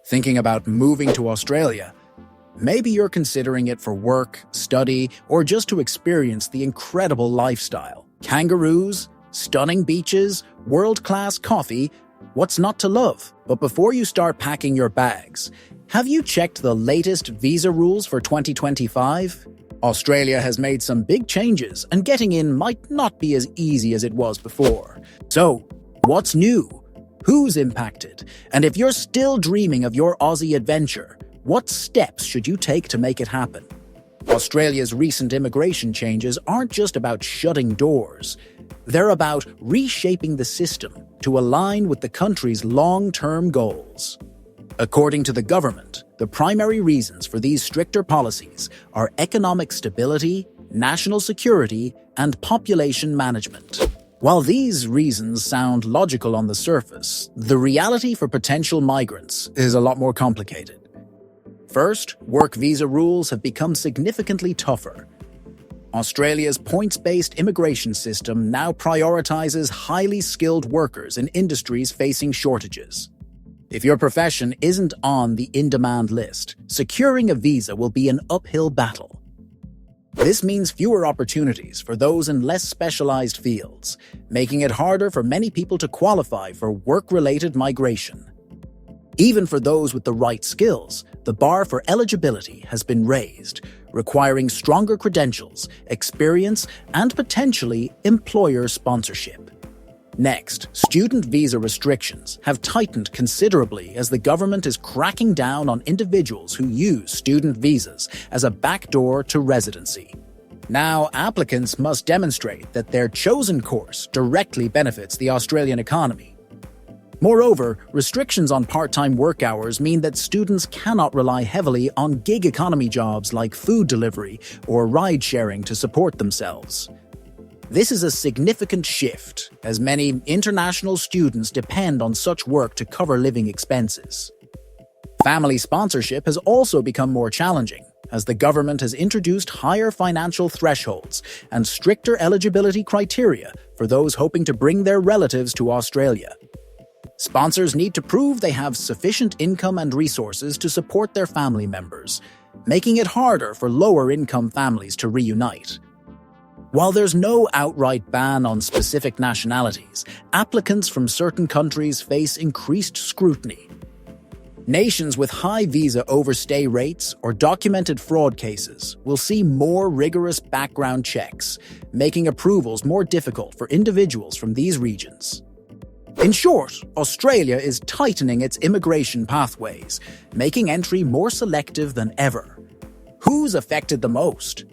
Thinking about moving to Australia? Maybe you're considering it for work, study, or just to experience the incredible lifestyle. Kangaroos, stunning beaches, world-class coffee, what's not to love? But before you start packing your bags, have you checked the latest visa rules for 2025? Australia has made some big changes, and getting in might not be as easy as it was before. So, what's new? Who's impacted? And if you're still dreaming of your Aussie adventure, what steps should you take to make it happen? Australia's recent immigration changes aren't just about shutting doors. They're about reshaping the system to align with the country's long-term goals. According to the government, the primary reasons for these stricter policies are economic stability, national security, and population management. While these reasons sound logical on the surface, the reality for potential migrants is a lot more complicated. First, work visa rules have become significantly tougher. Australia's points-based immigration system now prioritizes highly skilled workers in industries facing shortages. If your profession isn't on the in-demand list, securing a visa will be an uphill battle. This means fewer opportunities for those in less specialized fields, making it harder for many people to qualify for work-related migration. Even for those with the right skills, the bar for eligibility has been raised, requiring stronger credentials, experience, and potentially employer sponsorship. Next, student visa restrictions have tightened considerably as the government is cracking down on individuals who use student visas as a backdoor to residency. Now, applicants must demonstrate that their chosen course directly benefits the Australian economy. Moreover, restrictions on part-time work hours mean that students cannot rely heavily on gig economy jobs like food delivery or ride-sharing to support themselves. This is a significant shift, as many international students depend on such work to cover living expenses. Family sponsorship has also become more challenging, as the government has introduced higher financial thresholds and stricter eligibility criteria for those hoping to bring their relatives to Australia. Sponsors need to prove they have sufficient income and resources to support their family members, making it harder for lower-income families to reunite. While there's no outright ban on specific nationalities, applicants from certain countries face increased scrutiny. Nations with high visa overstay rates or documented fraud cases will see more rigorous background checks, making approvals more difficult for individuals from these regions. In short, Australia is tightening its immigration pathways, making entry more selective than ever. Who's affected the most?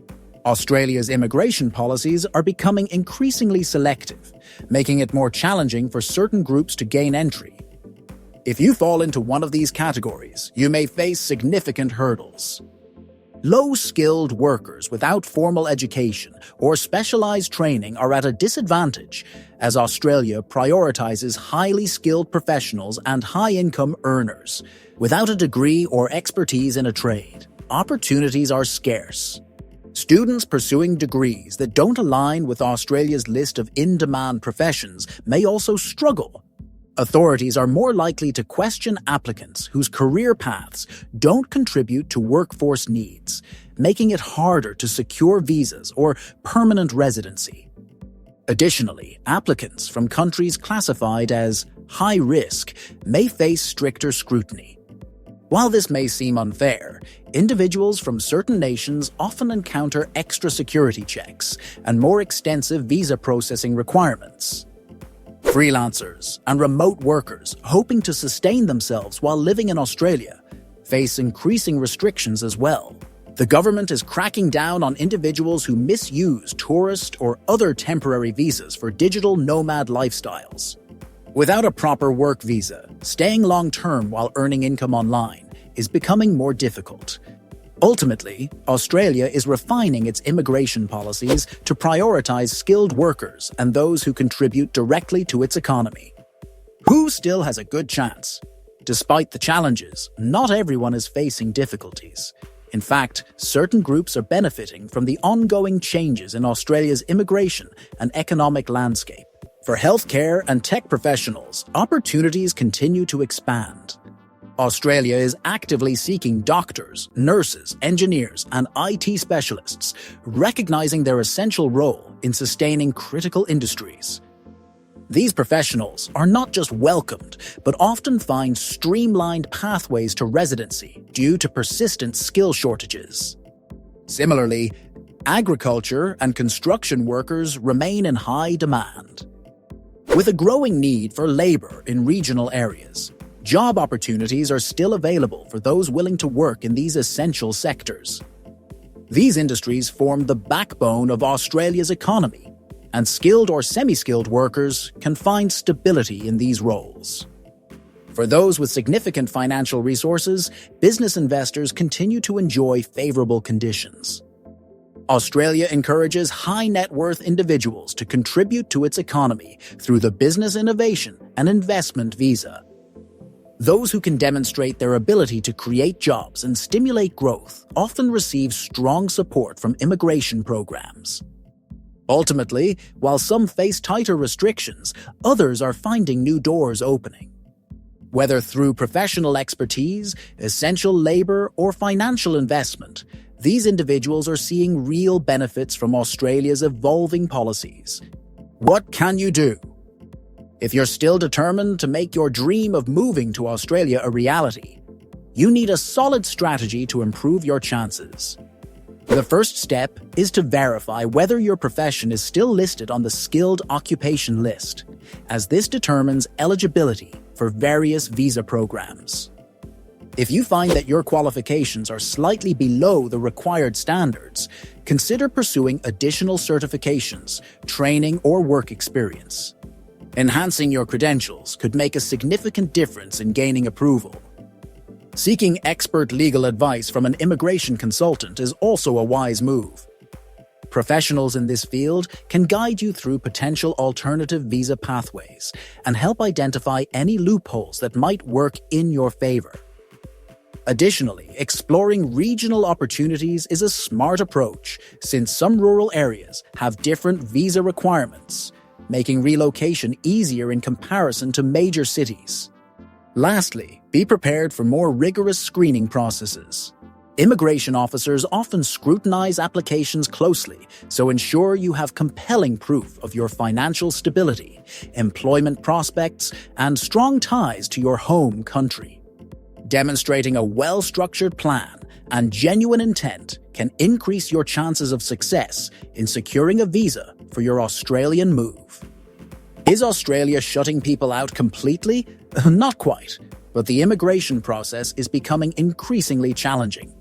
Australia's immigration policies are becoming increasingly selective, making it more challenging for certain groups to gain entry. If you fall into one of these categories, you may face significant hurdles. Low-skilled workers without formal education or specialized training are at a disadvantage, as Australia prioritizes highly skilled professionals and high-income earners. Without a degree or expertise in a trade, opportunities are scarce. Students pursuing degrees that don't align with Australia's list of in-demand professions may also struggle. Authorities are more likely to question applicants whose career paths don't contribute to workforce needs, making it harder to secure visas or permanent residency. Additionally, applicants from countries classified as high risk may face stricter scrutiny. While this may seem unfair, individuals from certain nations often encounter extra security checks and more extensive visa processing requirements. Freelancers and remote workers hoping to sustain themselves while living in Australia face increasing restrictions as well. The government is cracking down on individuals who misuse tourist or other temporary visas for digital nomad lifestyles. Without a proper work visa, staying long-term while earning income online is becoming more difficult. Ultimately, Australia is refining its immigration policies to prioritize skilled workers and those who contribute directly to its economy. Who still has a good chance? Despite the challenges, not everyone is facing difficulties. In fact, certain groups are benefiting from the ongoing changes in Australia's immigration and economic landscape. For healthcare and tech professionals, opportunities continue to expand. Australia is actively seeking doctors, nurses, engineers, and IT specialists, recognizing their essential role in sustaining critical industries. These professionals are not just welcomed, but often find streamlined pathways to residency due to persistent skill shortages. Similarly, agriculture and construction workers remain in high demand. With a growing need for labor in regional areas, job opportunities are still available for those willing to work in these essential sectors. These industries form the backbone of Australia's economy, and skilled or semi-skilled workers can find stability in these roles. For those with significant financial resources, business investors continue to enjoy favorable conditions. Australia encourages high-net-worth individuals to contribute to its economy through the Business Innovation and Investment Visa. Those who can demonstrate their ability to create jobs and stimulate growth often receive strong support from immigration programs. Ultimately, while some face tighter restrictions, others are finding new doors opening. Whether through professional expertise, essential labor, or financial investment, these individuals are seeing real benefits from Australia's evolving policies. What can you do? If you're still determined to make your dream of moving to Australia a reality, you need a solid strategy to improve your chances. The first step is to verify whether your profession is still listed on the Skilled Occupation List, as this determines eligibility for various visa programs. If you find that your qualifications are slightly below the required standards, consider pursuing additional certifications, training, or work experience. Enhancing your credentials could make a significant difference in gaining approval. Seeking expert legal advice from an immigration consultant is also a wise move. Professionals in this field can guide you through potential alternative visa pathways and help identify any loopholes that might work in your favor. Additionally, exploring regional opportunities is a smart approach since some rural areas have different visa requirements, making relocation easier in comparison to major cities. Lastly, be prepared for more rigorous screening processes. Immigration officers often scrutinize applications closely, so ensure you have compelling proof of your financial stability, employment prospects, and strong ties to your home country. Demonstrating a well-structured plan and genuine intent can increase your chances of success in securing a visa for your Australian move. Is Australia shutting people out completely? Not quite, but the immigration process is becoming increasingly challenging.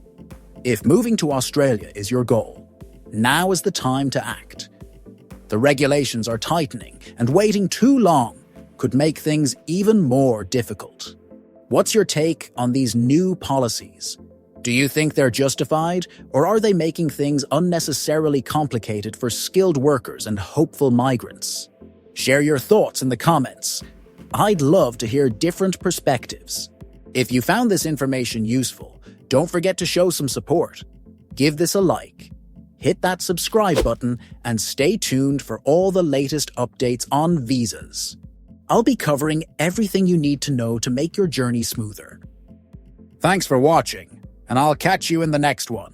If moving to Australia is your goal, now is the time to act. The regulations are tightening, and waiting too long could make things even more difficult. What's your take on these new policies? Do you think they're justified, or are they making things unnecessarily complicated for skilled workers and hopeful migrants? Share your thoughts in the comments. I'd love to hear different perspectives. If you found this information useful, don't forget to show some support. Give this a like, hit that subscribe button, and stay tuned for all the latest updates on visas. I'll be covering everything you need to know to make your journey smoother. Thanks for watching, and I'll catch you in the next one.